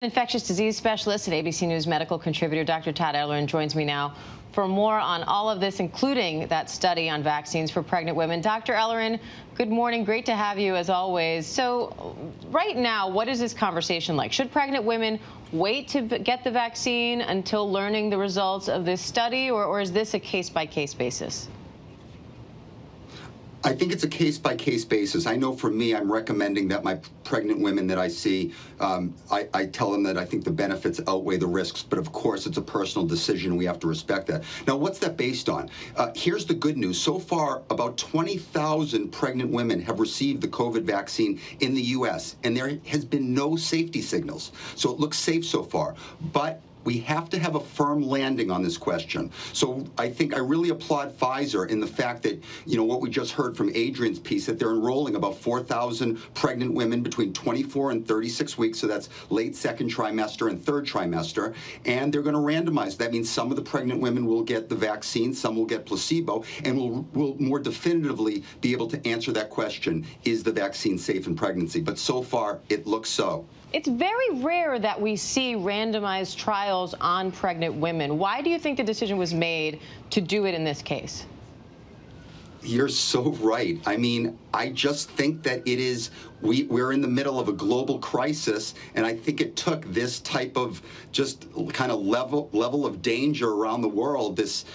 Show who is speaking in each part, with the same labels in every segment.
Speaker 1: Infectious disease specialist at ABC News medical contributor Dr. Todd Ellerin joins me now for more on all of this, including that study on vaccines for pregnant women. Dr. Ellerin, good morning. Great to have you as always. So right now, what is this conversation like? Should pregnant women wait to get the vaccine until learning the results of this study, or is this a case-by-case basis?
Speaker 2: I think it's a case-by-case basis. I know for me, I'm recommending that my pregnant women that I see, I tell them that I think the benefits outweigh the risks, but of course it's a personal decision. We have to respect that. Now, what's that based on? Here's the good news. So far, about 20,000 pregnant women have received the COVID vaccine in the U.S., and there has been no safety signals. So it looks safe so far. But we have to have a firm landing on this question. So I think I really applaud Pfizer in the fact that, what we just heard from Adrian's piece, that they're enrolling about 4,000 pregnant women between 24 and 36 weeks. So that's late second trimester and third trimester. And they're going to randomize. That means some of the pregnant women will get the vaccine, some will get placebo, and will more definitively be able to answer that question, is the vaccine safe in pregnancy? But so far, it looks so.
Speaker 1: It's very rare that we see randomized trials on pregnant women. Why do you think the decision was made to do it in this case?
Speaker 2: You're so right. I mean, I just think that it is, we're in the middle of a global crisis, and I think it took this type of just kind of level of danger around the world, this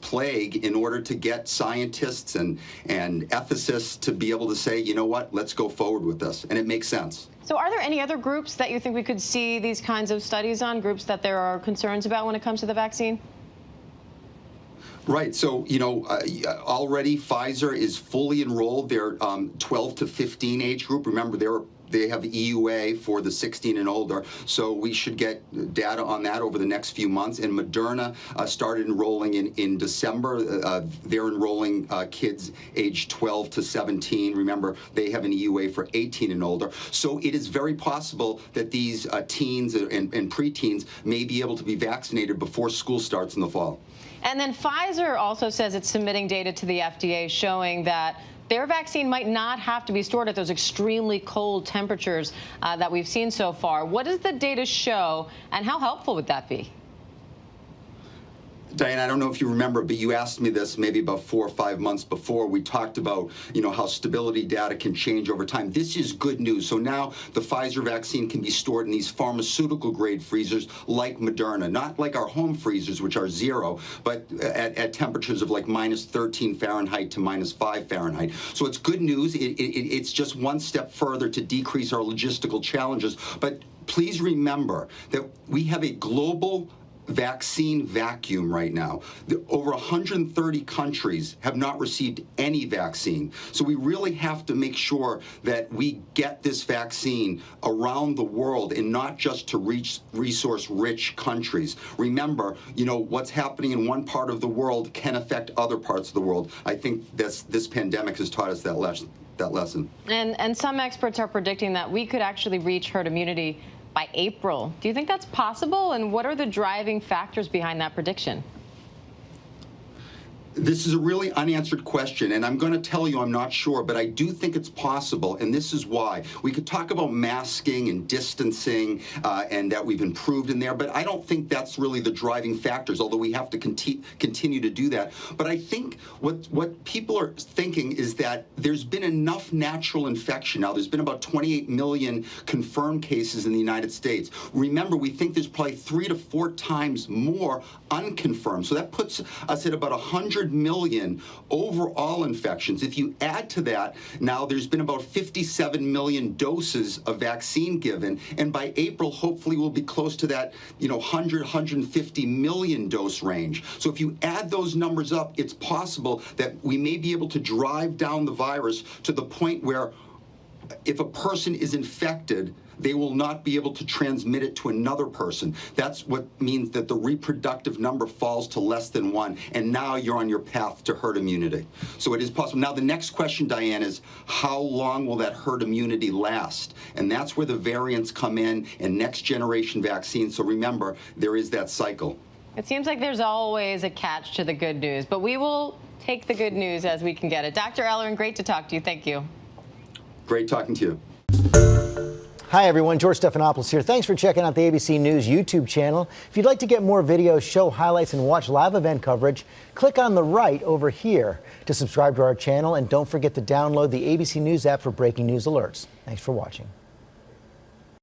Speaker 2: plague, in order to get scientists and ethicists to be able to say, you know what, let's go forward with this. And it makes sense.
Speaker 1: So are there any other groups that you think we could see these kinds of studies on, groups that there are concerns about when it comes to the vaccine?
Speaker 2: Right. So, already Pfizer is fully enrolled. They're 12 to 15 age group. Remember, they have EUA for the 16 and older, so we should get data on that over the next few months. And Moderna started enrolling in December. They're enrolling kids aged 12 to 17. Remember, they have an EUA for 18 and older. So it is very possible that these teens and preteens may be able to be vaccinated before school starts in the fall.
Speaker 1: And then Pfizer also says it's submitting data to the FDA showing that their vaccine might not have to be stored at those extremely cold temperatures that we've seen so far. What does the data show, and how helpful would that be?
Speaker 2: Diane, I don't know if you remember, but you asked me this maybe about 4 or 5 months before. We talked about, how stability data can change over time. This is good news. So now the Pfizer vaccine can be stored in these pharmaceutical-grade freezers like Moderna, not like our home freezers, which are 0, but at temperatures of like -13 Fahrenheit to -5 Fahrenheit. So it's good news. It's just one step further to decrease our logistical challenges. But please remember that we have a global vaccine vacuum right now. Over 130 countries have not received any vaccine. So we really have to make sure that we get this vaccine around the world and not just to reach resource-rich countries. Remember, what's happening in one part of the world can affect other parts of the world. I think this pandemic has taught us that lesson.
Speaker 1: And some experts are predicting that we could actually reach herd immunity by April. Do you think that's possible? And what are the driving factors behind that prediction?
Speaker 2: This is a really unanswered question, and I'm going to tell you I'm not sure, but I do think it's possible, and this is why. We could talk about masking and distancing and that we've improved in there, but I don't think that's really the driving factors, although we have to continue to do that. But I think what people are thinking is that there's been enough natural infection. Now, there's been about 28 million confirmed cases in the United States. Remember, we think there's probably 3 to 4 times more unconfirmed. So that puts us at about 100 million overall infections. If you add to that, now there's been about 57 million doses of vaccine given, and by April, hopefully we'll be close to that, 100, 150 million dose range. So if you add those numbers up, it's possible that we may be able to drive down the virus to the point where if a person is infected, they will not be able to transmit it to another person. That's what means that the reproductive number falls to less than 1, and now you're on your path to herd immunity. So it is possible. Now, the next question, Diane, is how long will that herd immunity last? And that's where the variants come in and next generation vaccines. So remember, there is that cycle.
Speaker 1: It seems like there's always a catch to the good news, but we will take the good news as we can get it. Dr. Ellerin, great to talk to you. Thank you.
Speaker 2: Great talking to you.
Speaker 3: Hi, everyone. George Stephanopoulos here. Thanks for checking out the ABC News YouTube channel. If you'd like to get more videos, show highlights, and watch live event coverage, click on the right over here to subscribe to our channel. And don't forget to download the ABC News app for breaking news alerts. Thanks for watching.